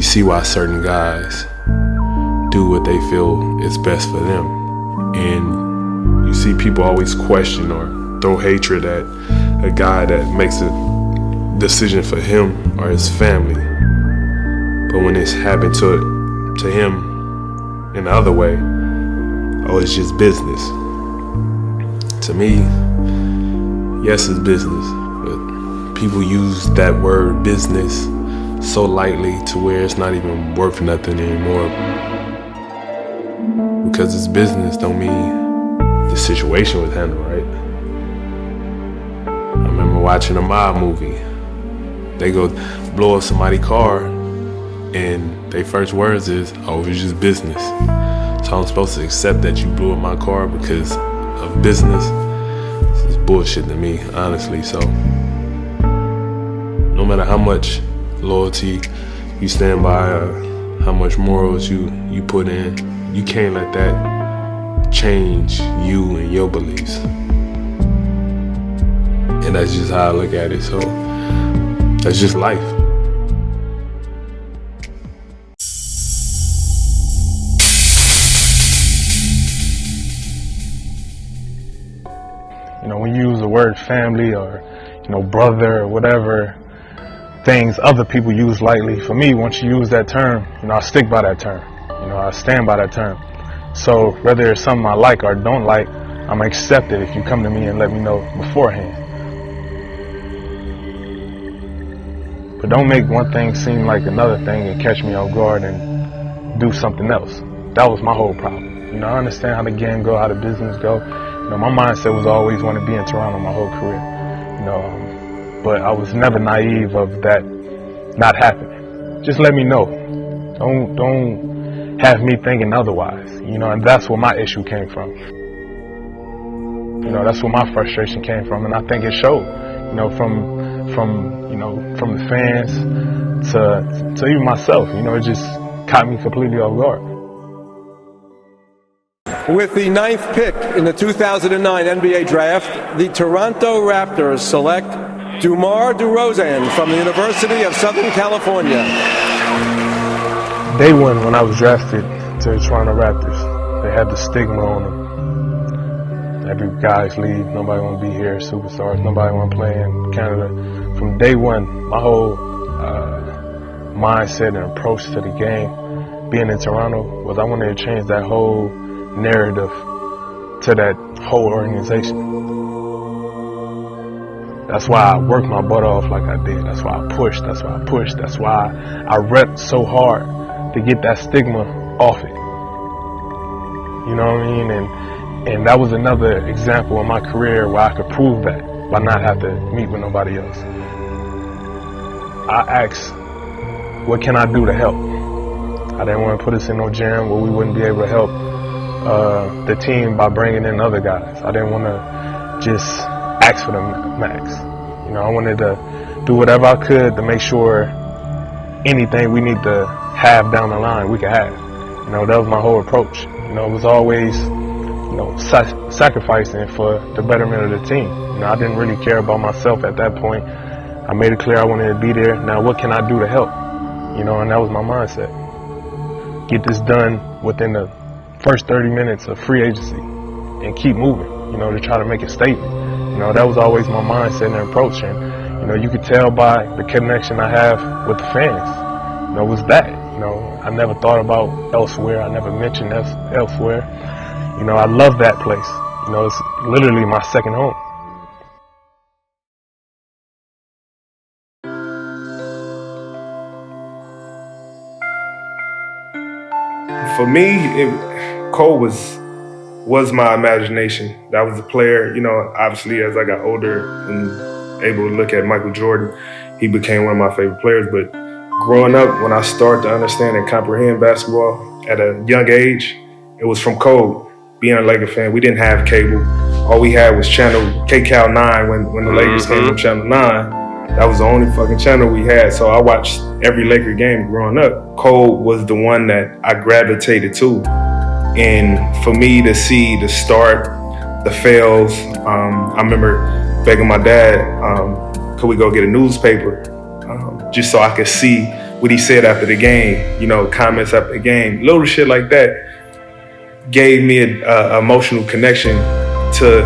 see why certain guys do what they feel is best for them. And you see people always question or throw hatred at a guy that makes a decision for him or his family. But when it's happened to him in the other way, oh, it's just business. To me, yes, it's business, but people use that word business so lightly to where it's not even worth nothing anymore. Because it's business don't mean the situation was handled right. I remember watching a mob movie. They go blow up somebody's car and their first words is, oh, it's just business. So I'm supposed to accept that you blew up my car because of business? This is bullshit to me, honestly. So no matter how much loyalty you stand by or how much morals you put in, you can't let that change you and your beliefs. And that's just how I look at it. So that's just life. You know, when you use the word family or, you know, brother or whatever things other people use lightly, for me, once you use that term, you know, I stick by that term. You know, I stand by that term. So whether it's something I like or don't like, I'm accept it if you come to me and let me know beforehand. But don't make one thing seem like another thing and catch me off guard and do something else. That was my whole problem. You know, I understand how the game go, how the business go. You know, my mindset was always want to be in Toronto my whole career. You know, but I was never naive of that not happening. Just let me know. Don't have me thinking otherwise. You know, and that's where my issue came from. You know, that's where my frustration came from, and I think it showed. You know, from the fans to even myself. You know, it just caught me completely off guard. With the 9th pick in the 2009 NBA Draft, the Toronto Raptors select DeMar DeRozan from the University of Southern California. Day one, when I was drafted to the Toronto Raptors, they had the stigma on them. Every guy's leave, nobody want to be here, superstars, nobody want to play in Canada. From day one, my whole mindset and approach to the game, being in Toronto, was I wanted to change that whole narrative to that whole organization. That's why I worked my butt off like I did. That's why I pushed. That's why I repped so hard to get that stigma off it. You know what I mean? And that was another example in my career where I could prove that by not have to meet with nobody else. I asked, what can I do to help? I didn't want to put us in no jam where we wouldn't be able to help the team by bringing in other guys. I didn't want to just ask for the max. You know, I wanted to do whatever I could to make sure anything we need to have down the line, we could have. You know, that was my whole approach. You know, it was always, you know, sacrificing for the betterment of the team. You know, I didn't really care about myself at that point. I made it clear I wanted to be there. Now, what can I do to help? You know, and that was my mindset. Get this done within the first 30 minutes of free agency and keep moving, you know, to try to make a statement. You know, that was always my mindset and approach. And, you know, you could tell by the connection I have with the fans. You know, it was that. You know, I never thought about elsewhere. I never mentioned elsewhere. You know, I love that place. You know, it's literally my second home. For me, Cole was my imagination. That was the player, you know, obviously as I got older and able to look at Michael Jordan, he became one of my favorite players. But growing up, when I started to understand and comprehend basketball at a young age, it was from Cole. Being a Laker fan, we didn't have cable. All we had was channel KCAL 9 when the Lakers came from channel 9. That was the only fucking channel we had. So I watched every Laker game growing up. Cole was the one that I gravitated to. And for me to see the start, the fails, I remember begging my dad, could we go get a newspaper? Just so I could see what he said after the game, comments after the game, little shit like that gave me an emotional connection to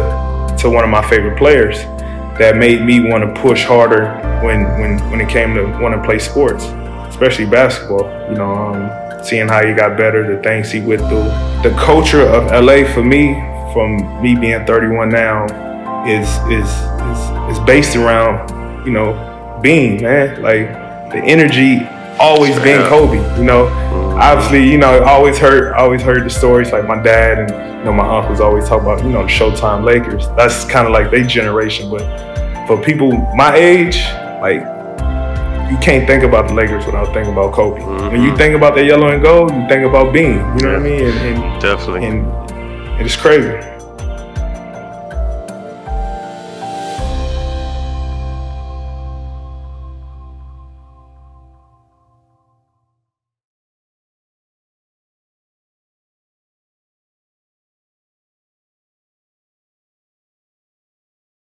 one of my favorite players that made me want to push harder when it came to want to play sports, especially basketball. Seeing how he got better, the things he went through. The culture of LA for me, from me being 31 now, is based around, Bean, man. Like the energy always being Kobe, Obviously, I always heard the stories, like my dad and my uncles always talk about, the Showtime Lakers. That's kind of like their generation, but for people my age, like, you can't think about the Lakers without thinking about Kobe. When you think about the yellow and gold, you think about Bean. You know what I mean? And Definitely. And it's crazy.